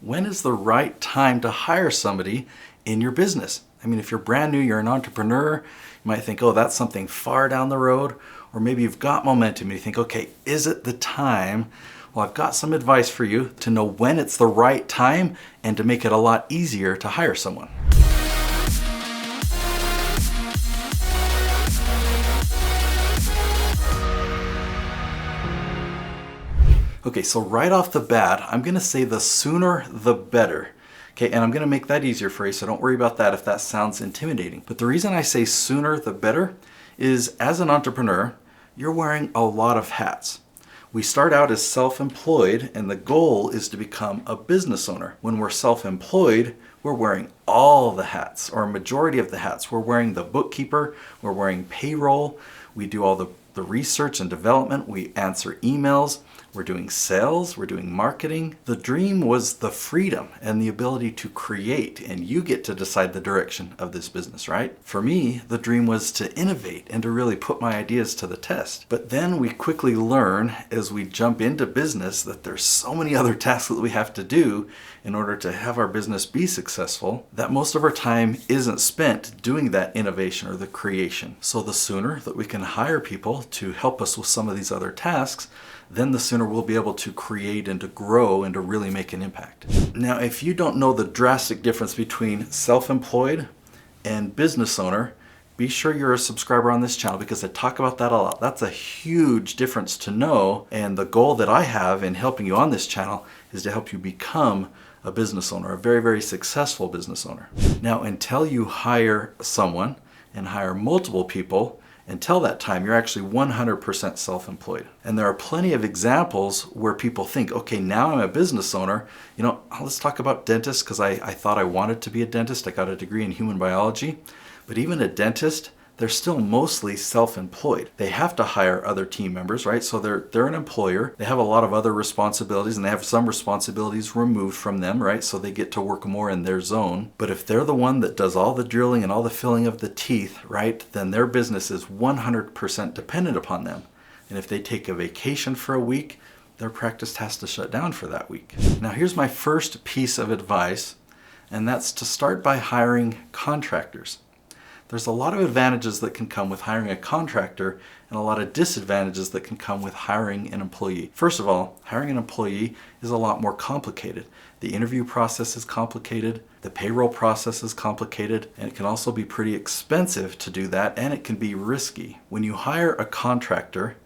when is the right time to hire somebody in your business? I mean, if you're brand new, you're an entrepreneur, you might think, oh, that's something far down the road. Or maybe you've got momentum and you think, okay, is it the time? Well, I've got some advice for you to know when it's the right time and to make it a lot easier to hire someone. Okay, so right off the bat, I'm gonna say the sooner the better. Okay, and I'm gonna make that easier for you, so don't worry about that if that sounds intimidating. But the reason I say sooner the better is as an entrepreneur, you're wearing a lot of hats. We start out as self-employed and the goal is to become a business owner. When we're self-employed, we're wearing all the hats or a majority of the hats. We're wearing the bookkeeper, we're wearing payroll, we do all the research and development, we answer emails, we're doing sales, we're doing marketing. The dream was the freedom and the ability to create, and you get to decide the direction of this business, right? For me, the dream was to innovate and to really put my ideas to the test. But then we quickly learn as we jump into business that there's so many other tasks that we have to do in order to have our business be successful that most of our time isn't spent doing that innovation or the creation. So the sooner that we can hire people to help us with some of these other tasks, then the sooner we'll be able to create and to grow and to really make an impact. Now, if you don't know the drastic difference between self-employed and business owner, be sure you're a subscriber on this channel because I talk about that a lot. That's a huge difference to know, and the goal that I have in helping you on this channel is to help you become a business owner, a very, very successful business owner. Now, until you hire someone and hire multiple people, until that time, you're actually 100% self-employed. And there are plenty of examples where people think, okay, now I'm a business owner. You know, let's talk about dentists because I thought I wanted to be a dentist. I got a degree in human biology. But even a dentist, they're still mostly self-employed. They have to hire other team members, right? So they're an employer. They have a lot of other responsibilities and they have some responsibilities removed from them, right? So they get to work more in their zone. But if they're the one that does all the drilling and all the filling of the teeth, right, then their business is 100% dependent upon them. And if they take a vacation for a week, their practice has to shut down for that week. Now here's my first piece of advice, and that's to start by hiring contractors. There's a lot of advantages that can come with hiring a contractor and a lot of disadvantages that can come with hiring an employee. First of all, hiring an employee is a lot more complicated. The interview process is complicated, the payroll process is complicated, and it can also be pretty expensive to do that, and it can be risky. When you hire a contractor,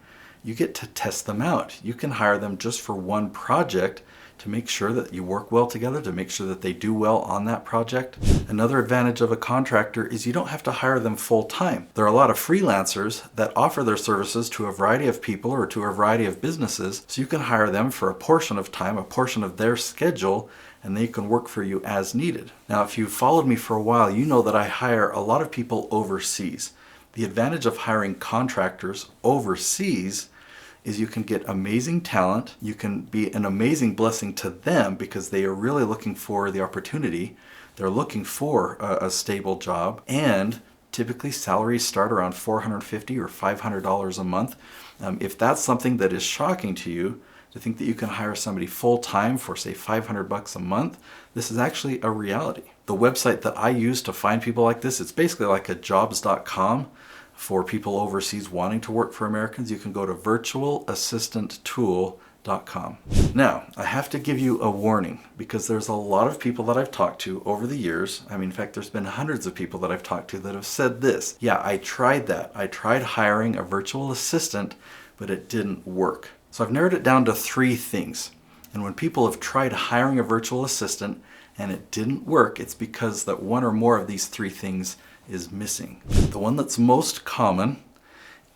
you get to test them out. You can hire them just for one project to make sure that you work well together, to make sure that they do well on that project. Another advantage of a contractor is you don't have to hire them full time. There are a lot of freelancers that offer their services to a variety of people or to a variety of businesses, so you can hire them for a portion of time, a portion of their schedule, and they can work for you as needed. Now, if you've followed me for a while, you know that I hire a lot of people overseas. The advantage of hiring contractors overseas is you can get amazing talent. You can be an amazing blessing to them because they are really looking for the opportunity. They're looking for a stable job, and typically salaries start around $450 or $500 a month. If that's something that is shocking to you, to think that you can hire somebody full-time for say $500 a month, this is actually a reality. The website that I use to find people like this, it's basically like a jobs.com. For people overseas wanting to work for Americans, you can go to virtualassistanttool.com. Now, I have to give you a warning because there's a lot of people that I've talked to over the years. I mean, in fact, there's been hundreds of people that I've talked to that have said this. Yeah, I tried that. I tried hiring a virtual assistant, but it didn't work. So I've narrowed it down to 3 things. And when people have tried hiring a virtual assistant and it didn't work, it's because that one or more of these 3 things is missing. The one that's most common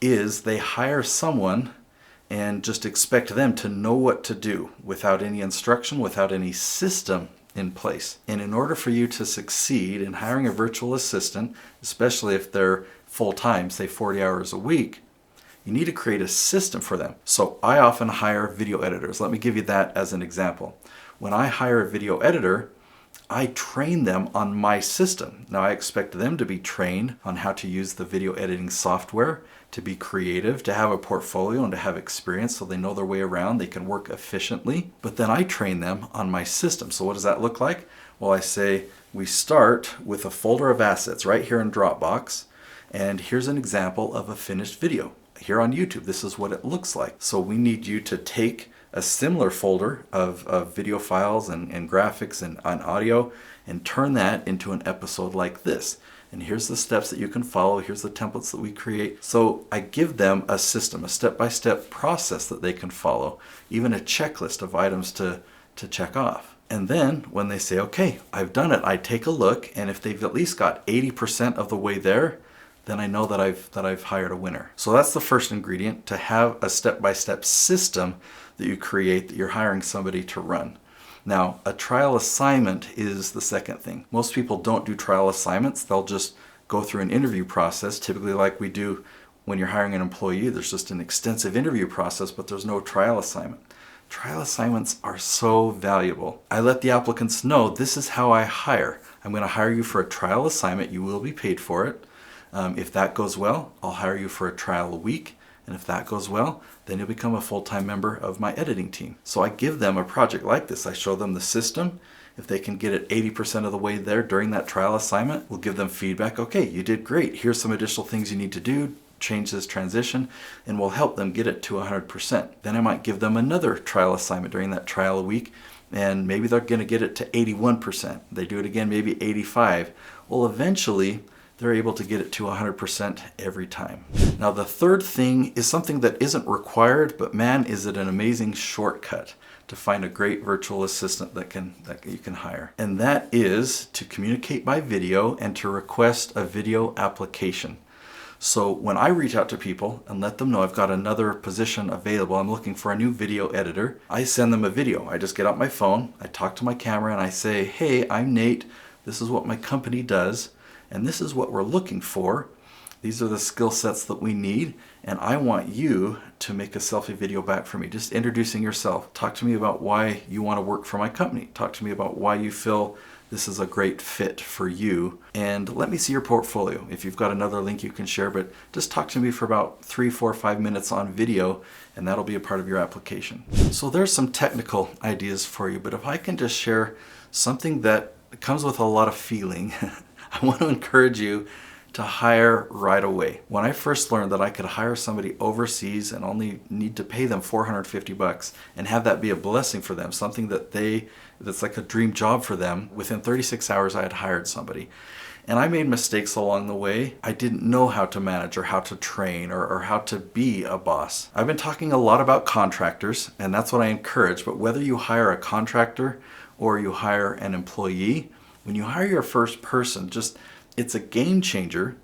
is they hire someone and just expect them to know what to do without any instruction, without any system in place. And in order for you to succeed in hiring a virtual assistant, especially if they're full-time, say 40 hours a week, you need to create a system for them. So I often hire video editors. Let me give you that as an example. When I hire a video editor, I train them on my system. Now I expect them to be trained on how to use the video editing software, to be creative, to have a portfolio and to have experience so they know their way around, they can work efficiently. But then I train them on my system. So what does that look like? Well, I say we start with a folder of assets right here in Dropbox. And here's an example of a finished video. Here on YouTube, this is what it looks like. So we need you to take a similar folder of video files and graphics and audio and turn that into an episode like this. And here's the steps that you can follow. Here's the templates that we create. So I give them a system, a step-by-step process that they can follow, even a checklist of items to check off. And then when they say, okay, I've done it, I take a look, and if they've at least got 80% of the way there, then I know that I've hired a winner. So that's the first ingredient, to have a step-by-step system that you create that you're hiring somebody to run. Now, a trial assignment is the second thing. Most people don't do trial assignments. They'll just go through an interview process, typically like we do when you're hiring an employee. There's just an extensive interview process, but there's no trial assignment. Trial assignments are so valuable. I let the applicants know this is how I hire. I'm going to hire you for a trial assignment. You will be paid for it. If that goes well, I'll hire you for a trial a week. And if that goes well, then you'll become a full-time member of my editing team. So I give them a project like this. I show them the system. If they can get it 80% of the way there during that trial assignment, we'll give them feedback. Okay, you did great. Here's some additional things you need to do. Change this transition, and we'll help them get it to 100%. Then I might give them another trial assignment during that trial a week, and maybe they're going to get it to 81%. They do it again, maybe 85%. Well, eventually, they're able to get it to 100% every time. Now, the third thing is something that isn't required, but man, is it an amazing shortcut to find a great virtual assistant that you can hire. And that is to communicate by video and to request a video application. So when I reach out to people and let them know I've got another position available, I'm looking for a new video editor, I send them a video. I just get out my phone, I talk to my camera, and I say, hey, I'm Nate. This is what my company does. And this is what we're looking for. These are the skill sets that we need. And I want you to make a selfie video back for me, just introducing yourself. Talk to me about why you want to work for my company. Talk to me about why you feel this is a great fit for you. And let me see your portfolio. If you've got another link you can share, but just talk to me for about 3, 4, 5 minutes on video, and that'll be a part of your application. So there's some technical ideas for you, but if I can just share something that comes with a lot of feeling, I want to encourage you to hire right away. When I first learned that I could hire somebody overseas and only need to pay them $450 and have that be a blessing for them, something that's like a dream job for them, within 36 hours I had hired somebody. And I made mistakes along the way. I didn't know how to manage or how to train or how to be a boss. I've been talking a lot about contractors, and that's what I encourage, but whether you hire a contractor or you hire an employee, when you hire your first person, it's a game changer,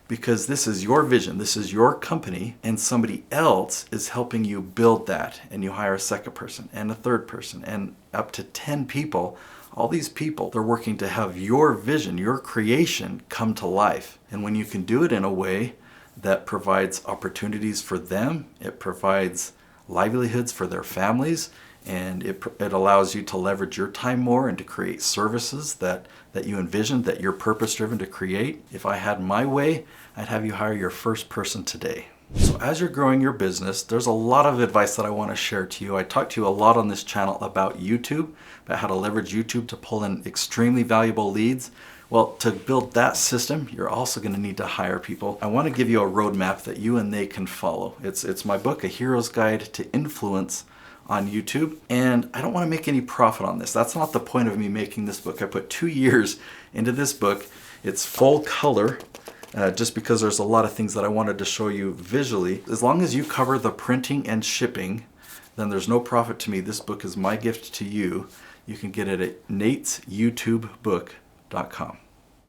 because this is your vision, this is your company, and somebody else is helping you build that. And you hire a second person and a third person and up to 10 people. All these people, they're working to have your vision, your creation come to life. And when you can do it in a way that provides opportunities for them, it provides livelihoods for their families, and it allows you to leverage your time more and to create services that you envisioned, that you're purpose-driven to create. If I had my way, I'd have you hire your first person today. So as you're growing your business, there's a lot of advice that I want to share to you. I talk to you a lot on this channel about YouTube, about how to leverage YouTube to pull in extremely valuable leads. Well, to build that system, you're also going to need to hire people. I want to give you a roadmap that you and they can follow. It's my book, A Hero's Guide to Influence, on YouTube, and I don't want to make any profit on this. That's not the point of me making this book. I put 2 years into this book. It's full color, just because there's a lot of things that I wanted to show you visually. As long as you cover the printing and shipping, then there's no profit to me. This book is my gift to you. You can get it at natesyoutubebook.com.